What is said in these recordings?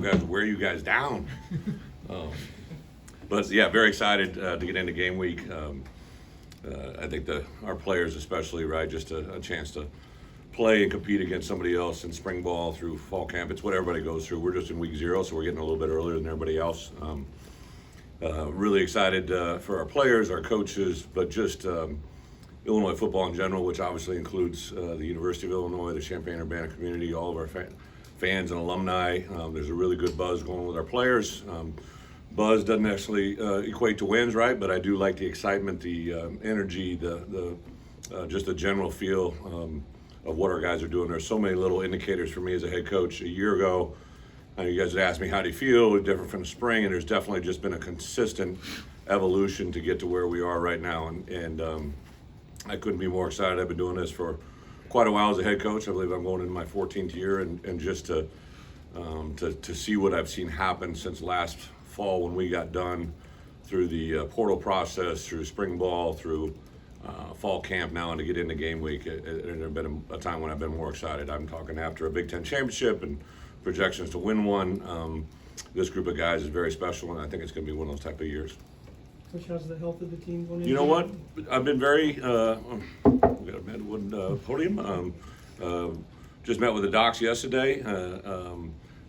guys will wear you guys down. But yeah, very excited to get into game week. I think our players especially, right, just a chance to play and compete against somebody else in spring ball through fall camp. It's what everybody goes through. We're just in week 0, so we're getting a little bit earlier than everybody else. Really excited for our players, our coaches, but just Illinois football in general, which obviously includes the University of Illinois, the Champaign-Urbana community, all of our fans and alumni. There's a really good buzz going with our players. Buzz doesn't actually equate to wins, right? But I do like the excitement, the energy, the just the general feel of what our guys are doing. There's so many little indicators for me as a head coach. A year ago, you guys had asked me, how do you feel? It's different from the spring, and there's definitely just been a consistent evolution to get to where we are right now. And I couldn't be more excited. I've been doing this for quite a while as a head coach. I believe I'm going into my 14th year, and just to see what I've seen happen since last fall when we got done through the portal process, through spring ball, through fall camp now, and to get into game week, there's been a time when I've been more excited. I'm talking after a Big Ten championship and projections to win one. This group of guys is very special, and I think it's going to be one of those type of years. Coach, how's the health of the team going? You know what? I've been very, we got a Medwood podium. Just met with the docs yesterday.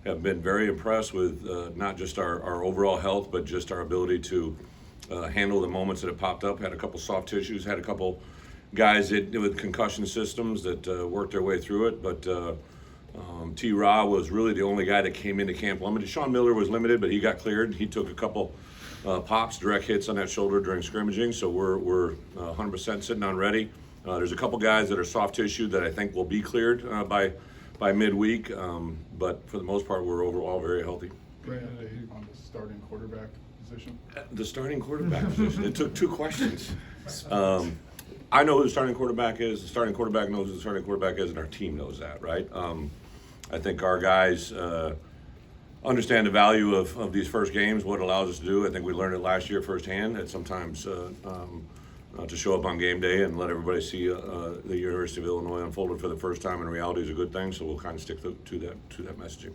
Have been very impressed with not just our overall health, but just our ability to handle the moments that have popped up. Had a couple soft tissues, had a couple guys with concussion systems that worked their way through it, but T-Raw was really the only guy that came into camp limited. Sean Miller was limited, but he got cleared. He took a couple pops, direct hits on that shoulder during scrimmaging, so we're 100% sitting on ready. There's a couple guys that are soft tissue that I think will be cleared by midweek, but for the most part, we're overall very healthy. On the starting quarterback position? The starting quarterback position. It took 2 questions. I know who the starting quarterback is. The starting quarterback knows who the starting quarterback is, and our team knows that, right? I think our guys understand the value of these first games, what it allows us to do. I think we learned it last year firsthand, that sometimes to show up on game day and let everybody see the University of Illinois unfolded for the first time in reality is a good thing, so we'll kind of stick to that messaging.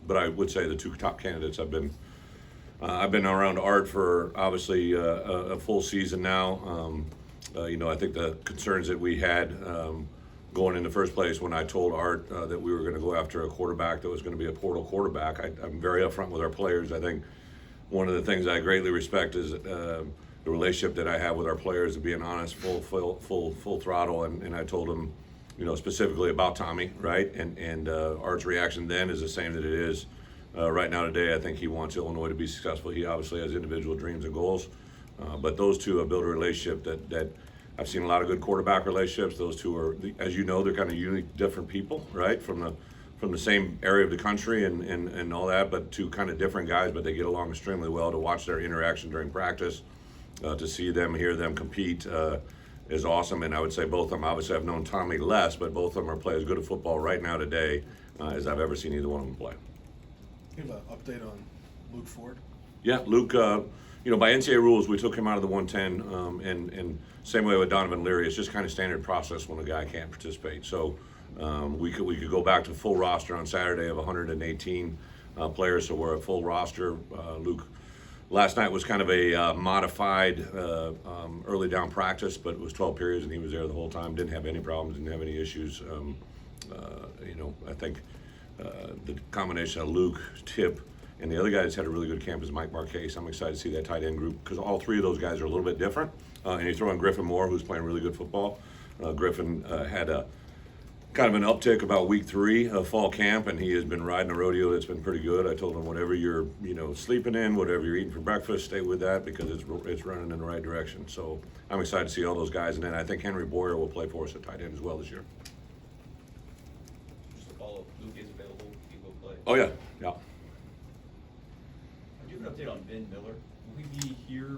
But I would say the 2 top candidates I've been around Art for obviously a full season now. I think the concerns that we had going in the first place when I told Art that we were going to go after a quarterback that was going to be a portal quarterback, I'm very upfront with our players. I think one of the things I greatly respect is the relationship that I have with our players of being honest, full throttle, and I told them, specifically about Tommy, right? And Art's reaction then is the same that it is right now today. I think he wants Illinois to be successful. He obviously has individual dreams and goals, but those two have built a relationship that I've seen a lot of good quarterback relationships. Those two are, as you know, they're kind of unique, different people, right? From the same area of the country and all that, but 2 kind of different guys, but they get along extremely well. To watch their interaction during practice, to see them, hear them compete is awesome. And I would say both of them, obviously I've known Tommy less, but both of them are playing as good at football right now today as I've ever seen either one of them play. You have an update on Luke Ford? Yeah, Luke, by NCAA rules, we took him out of the 110, and same way with Donovan Leary. It's just kind of standard process when a guy can't participate. So we could go back to full roster on Saturday of 118 players, so we're at full roster. Luke, last night was kind of a modified early down practice, but it was 12 periods, and he was there the whole time. Didn't have any problems, didn't have any issues. I think the combination of Luke, Tip, and the other guy that's had a really good camp is Mike Marquez. I'm excited to see that tight end group because all 3 of those guys are a little bit different. And you throw in Griffin Moore, who's playing really good football. Griffin had a kind of an uptick about week 3 of fall camp, and he has been riding a rodeo that's been pretty good. I told him whatever you're sleeping in, whatever you're eating for breakfast, stay with that because it's running in the right direction. So I'm excited to see all those guys, and then I think Henry Boyer will play for us at tight end as well this year. Just to follow up, Luke is available. He will play. Oh yeah. Do you have an update on Ben Miller? Will he be here?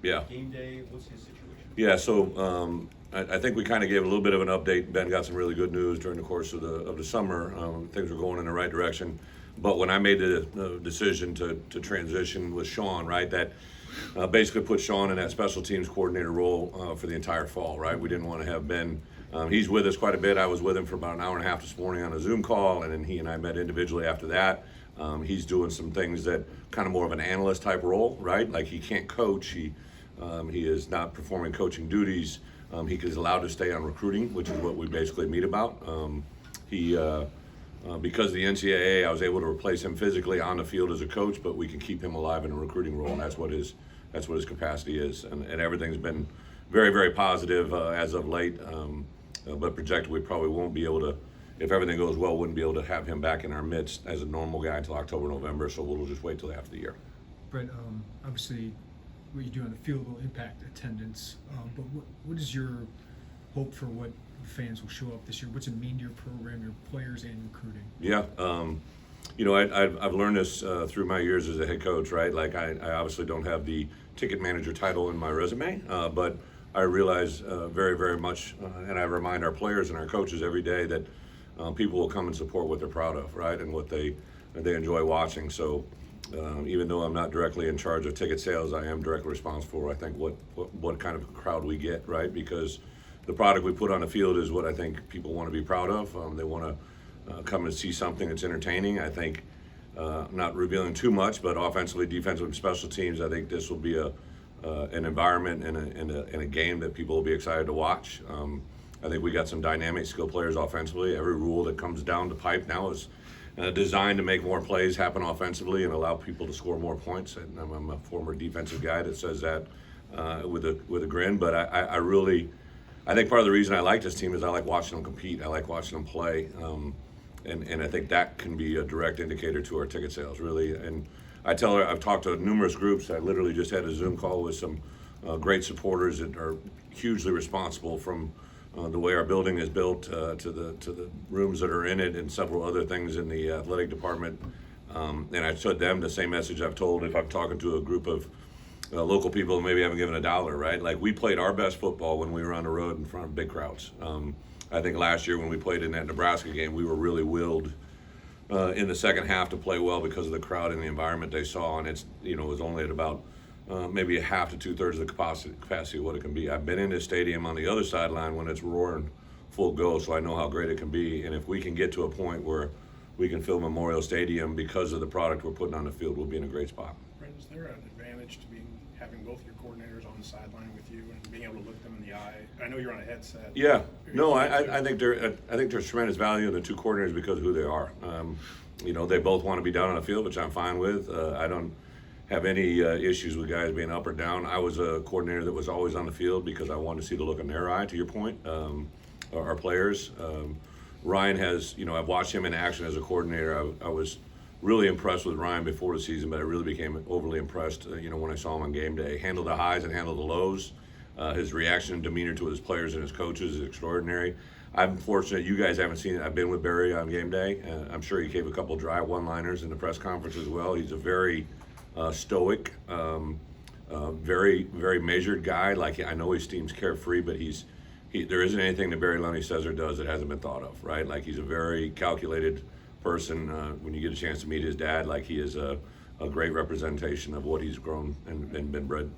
Yeah. Game day. What's his situation? Yeah, so I think we kind of gave a little bit of an update. Ben got some really good news during the course of the summer. Things were going in the right direction. But when I made the decision to transition with Sean, right, that basically put Sean in that special teams coordinator role for the entire fall, right? We didn't want to have Ben He's with us quite a bit. I was with him for about an hour and a half this morning on a Zoom call, and then he and I met individually after that. He's doing some things that kind of more of an analyst type role, right? Like he can't coach. He is not performing coaching duties. He is allowed to stay on recruiting, which is what we basically meet about. Because of the NCAA, I was able to replace him physically on the field as a coach, but we can keep him alive in a recruiting role, and that's what his capacity is. And everything's been very, very positive as of late. But projected, we probably won't be able to, if everything goes well, wouldn't be able to have him back in our midst as a normal guy until October, November. So we'll just wait till after the year. Brett, obviously, what you do on the field will impact attendance. But what is your hope for what fans will show up this year? What's it mean to your program, your players, and recruiting? Yeah, I've learned this through my years as a head coach, right? Like I obviously don't have the ticket manager title in my resume, but I realize very, very much, and I remind our players and our coaches every day that people will come and support what they're proud of, right, and what they enjoy watching. So even though I'm not directly in charge of ticket sales, I am directly responsible for, I think, what kind of crowd we get, right? Because the product we put on the field is what I think people want to be proud of. They want to come and see something that's entertaining. I think, not revealing too much, but offensively, defensively, special teams, I think this will be an environment and a game that people will be excited to watch. I think we got some dynamic skill players offensively. Every rule that comes down the pipe now is designed to make more plays happen offensively and allow people to score more points. And I'm a former defensive guy that says that with a grin, but I think part of the reason I like this team is I like watching them compete. I like watching them play, and I think that can be a direct indicator to our ticket sales, really. And I tell her, I've talked to numerous groups. I literally just had a Zoom call with some great supporters that are hugely responsible, from the way our building is built to the rooms that are in it, and several other things in the athletic department. And I told them the same message I've told if I'm talking to a group of local people maybe haven't given $1, right? Like, we played our best football when we were on the road in front of big crowds. I think last year when we played in that Nebraska game, we were really willed in the second half to play well because of the crowd and the environment they saw, and it was only at about maybe a half to 2/3 of the capacity of what it can be. I've been in this stadium on the other sideline when it's roaring full go, so I know how great it can be. And if we can get to a point where we can fill Memorial Stadium because of the product we're putting on the field, we'll be in a great spot. Brent, is there an advantage to having both your coordinators on the sideline with you and being able to look them in the eye? I know you're on a headset. Yeah, no, I think there's tremendous value in the two coordinators because of who they are. They both want to be down on the field, which I'm fine with. I don't have any issues with guys being up or down. I was a coordinator that was always on the field because I wanted to see the look in their eye, to your point, our players. Ryan has, I've watched him in action as a coordinator. I was really impressed with Ryan before the season, but I really became overly impressed, when I saw him on game day. Handle the highs and handle the lows. His reaction and demeanor to his players and his coaches is extraordinary. I'm fortunate you guys haven't seen it. I've been with Barry on game day. I'm sure he gave a couple dry one-liners in the press conference as well. He's a very stoic, very, very measured guy. Like, I know he seems carefree, but there isn't anything that Barry Lunny says or does that hasn't been thought of, right? Like, he's a very calculated person. When you get a chance to meet his dad, like, he is a great representation of what he's grown and been bred,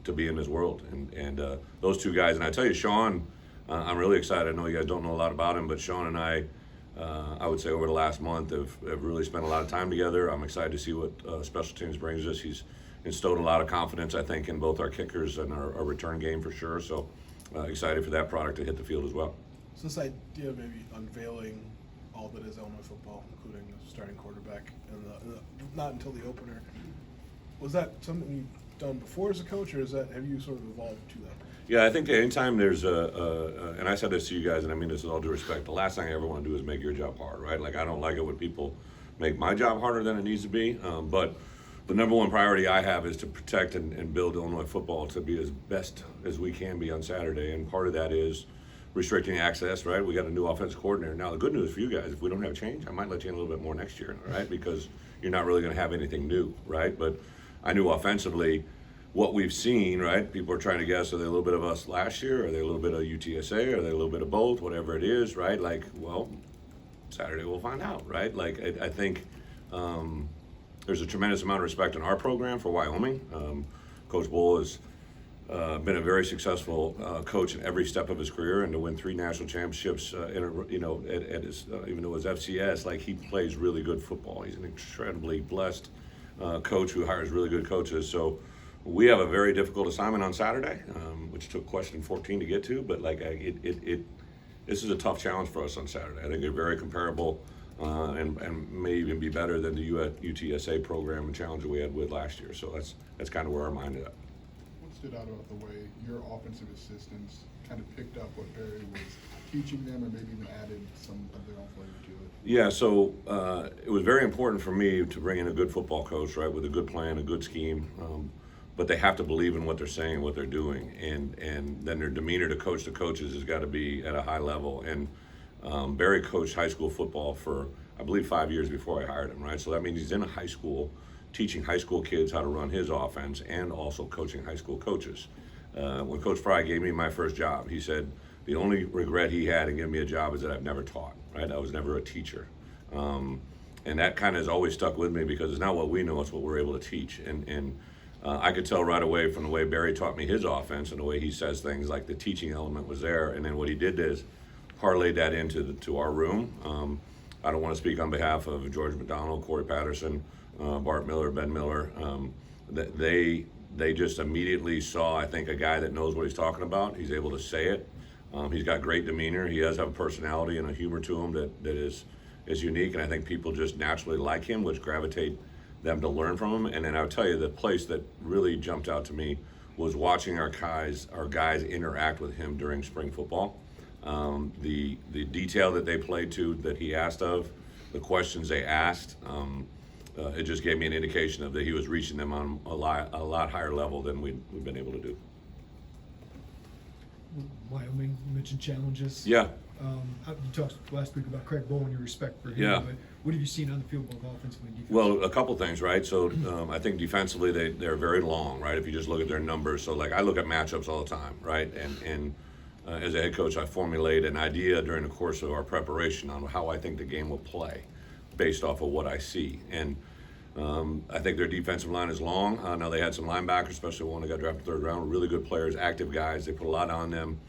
to be in this world. And those two guys, and I tell you, Sean, I'm really excited. I know you guys don't know a lot about him, but Sean and I would say over the last month have really spent a lot of time together. I'm excited to see what special teams brings us. He's instilled a lot of confidence, I think, in both our kickers and our return game for sure. So excited for that product to hit the field as well. So this idea of maybe unveiling all that is Illinois football, including the starting quarterback, and not until the opener, was that something you've done before as a coach, or have you sort of evolved to that? Yeah, I think that anytime there's and I said this to you guys, and I mean this with all due respect, the last thing I ever want to do is make your job hard, right? Like, I don't like it when people make my job harder than it needs to be. But the number one priority I have is to protect and build Illinois football to be as best as we can be on Saturday. And part of that is restricting access, right? We got a new offensive coordinator. Now, the good news for you guys, if we don't have change, I might let you in a little bit more next year, right? Because you're not really going to have anything new, right? But I knew offensively what we've seen, right? People are trying to guess, are they a little bit of us last year? Are they a little bit of UTSA? Are they a little bit of both? Whatever it is, right? Like, well, Saturday we'll find out, right? Like, I think there's a tremendous amount of respect in our program for Wyoming. Coach Bull is been a very successful coach in every step of his career, and to win 3 national championships, at his, even though it was FCS, like he plays really good football. He's an incredibly blessed coach who hires really good coaches. So we have a very difficult assignment on Saturday, which took question 14 to get to, but this is a tough challenge for us on Saturday. I think they're very comparable and may even be better than the UTSA program and challenge that we had with last year. So that's kind of where our mind is at. What stood out about the way your offensive assistants kind of picked up what Barry was teaching them, or maybe even added some of their own flavor to it? Yeah, so it was very important for me to bring in a good football coach, right, with a good plan, a good scheme. But they have to believe in what they're saying, what they're doing, and then their demeanor to coach the coaches has got to be at a high level. And Barry coached high school football for, I believe, 5 years before I hired him, right? So that means he's in a high school, teaching high school kids how to run his offense and also coaching high school coaches. When Coach Fry gave me my first job, he said the only regret he had in giving me a job is that I've never taught, right? I was never a teacher. And that kind of has always stuck with me because it's not what we know, it's what we're able to teach. And I could tell right away from the way Barry taught me his offense and the way he says things, like the teaching element was there. And then what he did is parlayed that into our room. I don't want to speak on behalf of George McDonald, Corey Patterson, Bart Miller, Ben Miller. They just immediately saw, I think, a guy that knows what he's talking about. He's able to say it. He's got great demeanor. He does have a personality and a humor to him that is unique. And I think people just naturally like him, which gravitate them to learn from him. And then I'll tell you, the place that really jumped out to me was watching our guys interact with him during spring football. The detail that they played to, that he asked of, the questions they asked, it just gave me an indication of that he was reaching them on a lot higher level than we've been able to do. Wyoming, you mentioned challenges. Yeah. You talked last week about Craig Bowen, your respect for him. Yeah. But what have you seen on the field, both offensively and defensively? Well, a couple things, right? So I think defensively they're very long, right? If you just look at their numbers. So like I look at matchups all the time, right? And as a head coach, I formulate an idea during the course of our preparation on how I think the game will play based off of what I see. And I think their defensive line is long. Now they had some linebackers, especially one that got drafted 3rd round, really good players, active guys. They put a lot on them.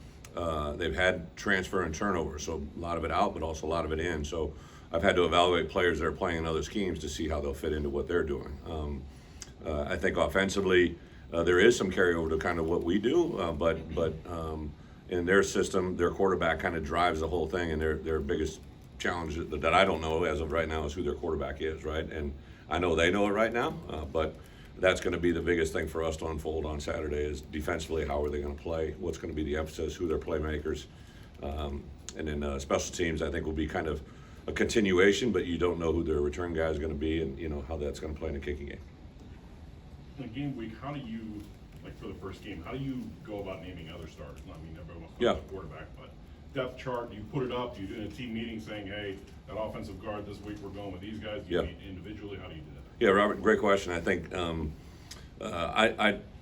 They've had transfer and turnover, so a lot of it out, but also a lot of it in. So I've had to evaluate players that are playing in other schemes to see how they'll fit into what they're doing. I think offensively, there is some carryover to kind of what we do, but in their system, their quarterback kind of drives the whole thing, and their biggest challenge that I don't know as of right now is who their quarterback is, right? And I know they know it right now, but that's going to be the biggest thing for us to unfold on Saturday is defensively, how are they going to play, what's going to be the emphasis, who their playmakers, and then special teams I think will be kind of a continuation, but you don't know who their return guy is going to be and how that's going to play in the kicking game. In game week, how do you, like for the first game, how do you go about naming other starters? I mean, everyone wants to talk about quarterback, but depth chart, you put it up, you do in a team meeting saying, hey, that offensive guard this week we're going with these guys, do you meet individually, how do you do that? Yeah, Robert, great question. I think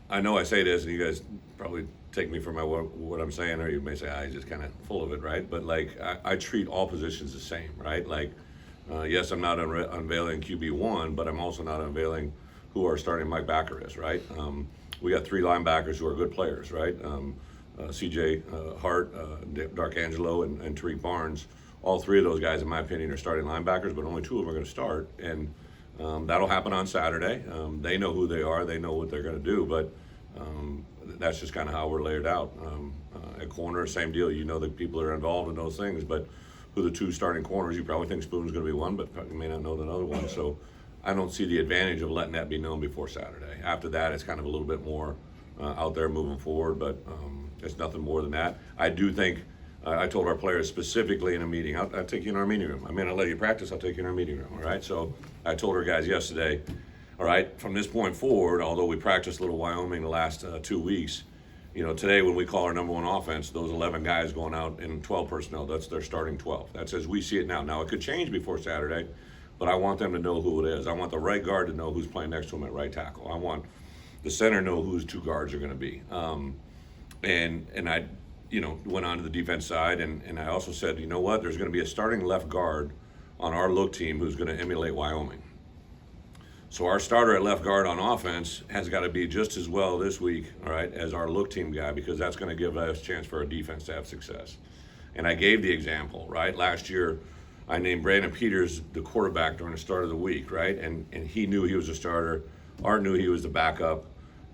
I know I say this, and you guys probably take me for what I'm saying, or you may say, he's just kind of full of it, right? But like, I treat all positions the same, right? Like, yes, I'm not unveiling QB1, but I'm also not unveiling who our starting Mike backer is, right? We got 3 linebackers who are good players, right? C.J. Hart, Dark Angelo, and Tariq Barnes. All 3 of those guys, in my opinion, are starting linebackers, but only 2 of them are going to start, and that'll happen on Saturday. They know who they are. They know what they're going to do, but that's just kind of how we're laid out. At corner, same deal. You know the people are involved in those things, but who the 2 starting corners, you probably think Spoon's going to be one, but you may not know the other one. So I don't see the advantage of letting that be known before Saturday. After that, it's kind of a little bit more out there moving forward, but it's nothing more than that. I do think I told our players specifically in a meeting, I'll take you in our meeting room. I mean, I'll let you practice, I'll take you in our meeting room, all right? So I told our guys yesterday, all right, from this point forward, although we practiced a little Wyoming the last 2 weeks, today when we call our number 1 offense, those 11 guys going out in 12 personnel, that's their starting 12. That's as we see it now. Now, it could change before Saturday, but I want them to know who it is. I want the right guard to know who's playing next to him at right tackle. I want the center to know whose 2 guards are going to be. And I went on to the defense side, and I also said, you know what, there's going to be a starting left guard on our look team who's going to emulate Wyoming. So our starter at left guard on offense has got to be just as well this week, all right, as our look team guy, because that's going to give us a chance for our defense to have success. And I gave the example, right? Last year, I named Brandon Peters the quarterback during the start of the week, right? And he knew he was a starter. Art knew he was the backup.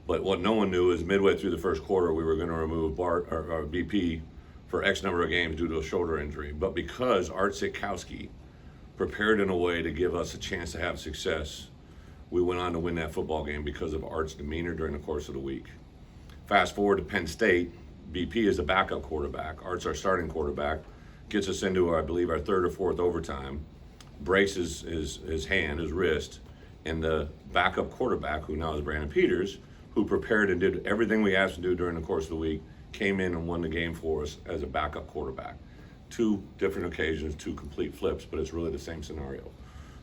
But what no one knew is midway through the first quarter, we were going to remove Bart or BP for X number of games due to a shoulder injury. But because Art Sitkowski prepared in a way to give us a chance to have success, we went on to win that football game because of Art's demeanor during the course of the week. Fast forward to Penn State, BP is a backup quarterback. Art's our starting quarterback, gets us into, I believe, our third or fourth overtime, breaks his wrist, and the backup quarterback, who now is Brandon Peters, who prepared and did everything we asked him to do during the course of the week, came in and won the game for us as a backup quarterback. Two different occasions, two complete flips, but it's really the same scenario.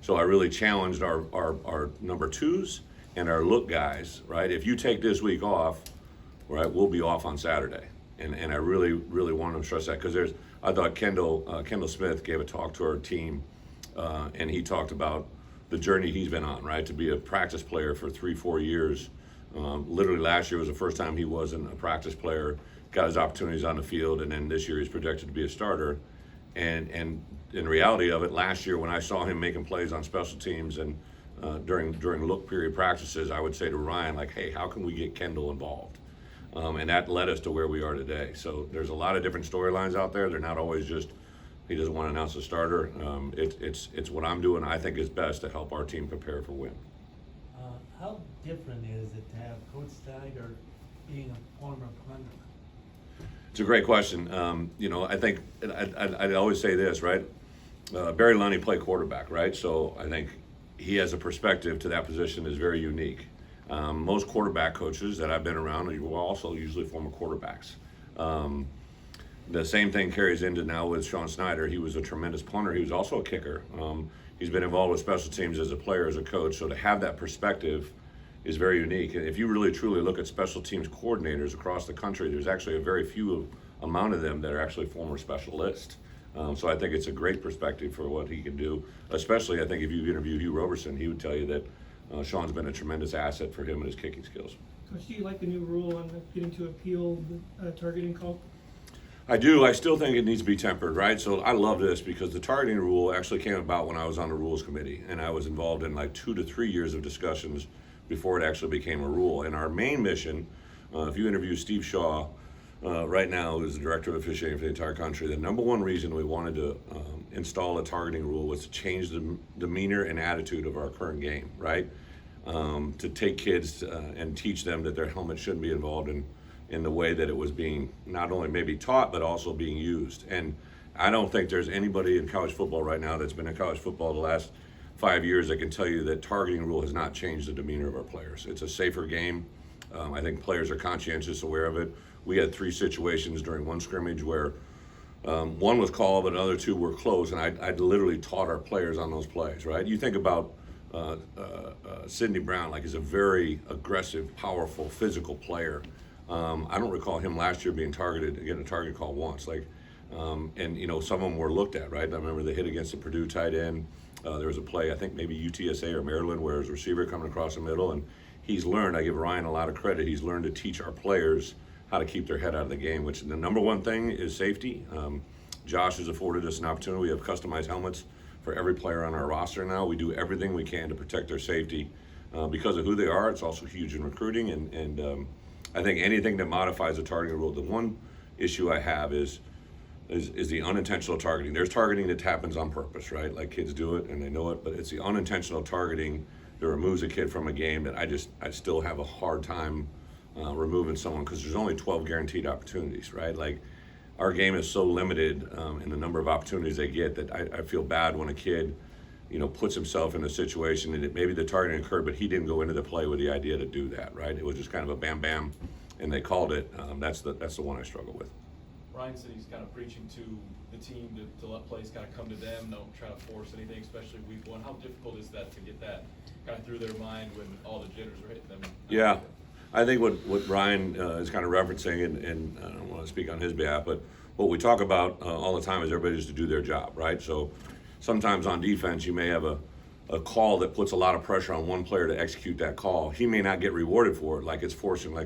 So I really challenged our number twos and our look guys, right? If you take this week off, right, we'll be off on Saturday. And I really, really want to stress that, because I thought Kendall Smith gave a talk to our team, and he talked about the journey he's been on, right? To be a practice player for 3-4 years. Literally last year was the first time he wasn't a practice player, got his opportunities on the field, and then this year he's projected to be a starter. And in reality of it, last year when I saw him making plays on special teams and during look period practices, I would say to Ryan, like, hey, how can we get Kendall involved? And that led us to where we are today. So there's a lot of different storylines out there. They're not always just he doesn't want to announce a starter. It's what I'm doing, I think, is best to help our team prepare for win. How different is it to have Coach Steiger being a former punter? It's a great question. I think I'd always say this, right? Barry Lunny played quarterback, right? So I think he has a perspective to that position is very unique. Most quarterback coaches that I've been around were also usually former quarterbacks. The same thing carries into now with Sean Snyder. He was a tremendous punter. He was also a kicker. He's been involved with special teams as a player, as a coach. So to have that perspective is very unique. And if you really truly look at special teams coordinators across the country, there's actually a very few amount of them that are actually former specialists. So I think it's a great perspective for what he can do. Especially, I think if you interview Hugh Roberson, he would tell you that Sean's been a tremendous asset for him and his kicking skills. Coach, do you like the new rule on getting to appeal the targeting call? I do. I still think it needs to be tempered, right? So I love this because the targeting rule actually came about when I was on the rules committee, and I was involved in like 2 to 3 years of discussions before it actually became a rule. And our main mission, if you interview Steve Shaw, right now, who's the director of officiating for the entire country, the number one reason we wanted to install a targeting rule was to change the demeanor and attitude of our current game, right? To take kids and teach them that their helmet shouldn't be involved in the way that it was being not only maybe taught, but also being used. And I don't think there's anybody in college football right now that's been in college football the last 5 years that can tell you that targeting rule has not changed the demeanor of our players. It's a safer game. I think players are conscientious, aware of it. We had 3 situations during one scrimmage where one was called, but another 2 were close, and I literally taught our players on those plays, right? You think about Sidney Brown, like he's a very aggressive, powerful, physical player. I don't recall him last year being targeted, getting a target call once. And some of them were looked at, right? I remember the hit against the Purdue tight end. There was a play, I think maybe UTSA or Maryland, where his receiver coming across the middle, and he's learned. I give Ryan a lot of credit. He's learned to teach our players how to keep their head out of the game. Which the number one thing is safety. Josh has afforded us an opportunity. We have customized helmets for every player on our roster now. We do everything we can to protect their safety because of who they are. It's also huge in recruiting, and I think anything that modifies the targeting rule. The one issue I have is the unintentional targeting. There's targeting that happens on purpose, right? Like kids do it and they know it, but it's the unintentional targeting that removes a kid from a game that I still have a hard time removing someone, because there's only 12 guaranteed opportunities, right? Like our game is so limited in the number of opportunities they get that I feel bad when a kid puts himself in a situation and maybe the targeting occurred, but he didn't go into the play with the idea to do that, right? It was just kind of a bam bam and they called it. That's the one I struggle with. Ryan said he's kind of preaching to the team to let plays kind of come to them, don't try to force anything, especially week 1. How difficult is that to get that kind of through their mind when all the jitters are hitting them? Yeah, I think what Ryan is kind of referencing, and I don't want to speak on his behalf, but what we talk about all the time is everybody just to do their job, right? So sometimes on defense you may have a a call that puts a lot of pressure on one player to execute that call, he may not get rewarded for it. Like it's forcing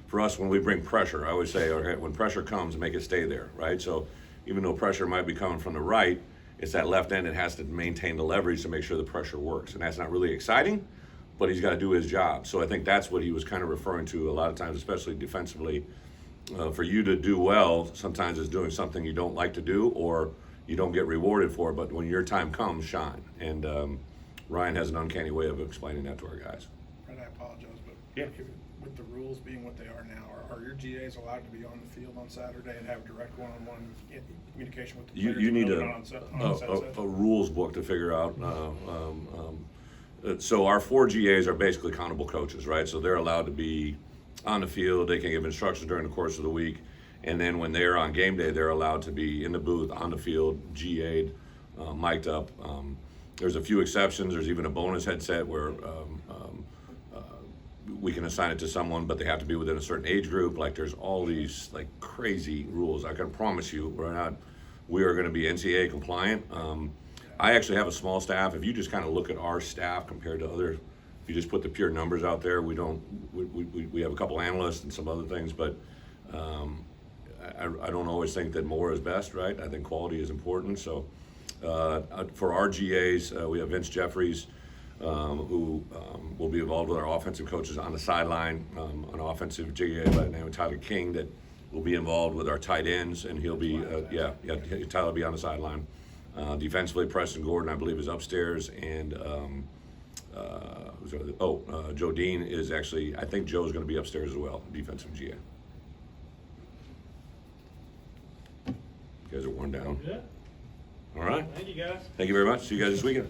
for us, when we bring pressure, I always say, okay, when pressure comes, make it stay there, right? So even though pressure might be coming from the right, it's that left end that has to maintain the leverage to make sure the pressure works. And that's not really exciting, but he's got to do his job. So I think that's what he was kind of referring to a lot of times, especially defensively. For you to do well, sometimes it's doing something you don't like to do or you don't get rewarded for, but when your time comes, shine. And Ryan has an uncanny way of explaining that to our guys. Brett, I apologize, but Yeah. with the rules being what they are now, are your GAs allowed to be on the field on Saturday and have direct one-on-one communication with the players? You need and know it on set? a rules book to figure out. So our 4 GAs are basically accountable coaches, right? So they're allowed to be on the field. They can give instructions during the course of the week. And then when they're on game day, they're allowed to be in the booth, on the field, GA'd, mic'd up. There's a few exceptions. There's even a bonus headset where we can assign it to someone, but they have to be within a certain age group. Like there's all these like crazy rules. I can promise you, we are going to be NCAA compliant. I actually have a small staff. If you just kind of look at our staff compared to other, if you just put the pure numbers out there, we have a couple analysts and some other things, but I don't always think that more is best, right? I think quality is important. So for our GAs, we have Vince Jeffries, who will be involved with our offensive coaches on the sideline, an offensive GA by the name of Tyler King that will be involved with our tight ends, and he'll be, Tyler will be on the sideline. Defensively, Preston Gordon, I believe, is upstairs, and Joe Dean is actually, I think Joe's going to be upstairs as well, defensive GA. You guys are worn down. Yeah. All right. Thank you, guys. Thank you very much. See you guys this weekend.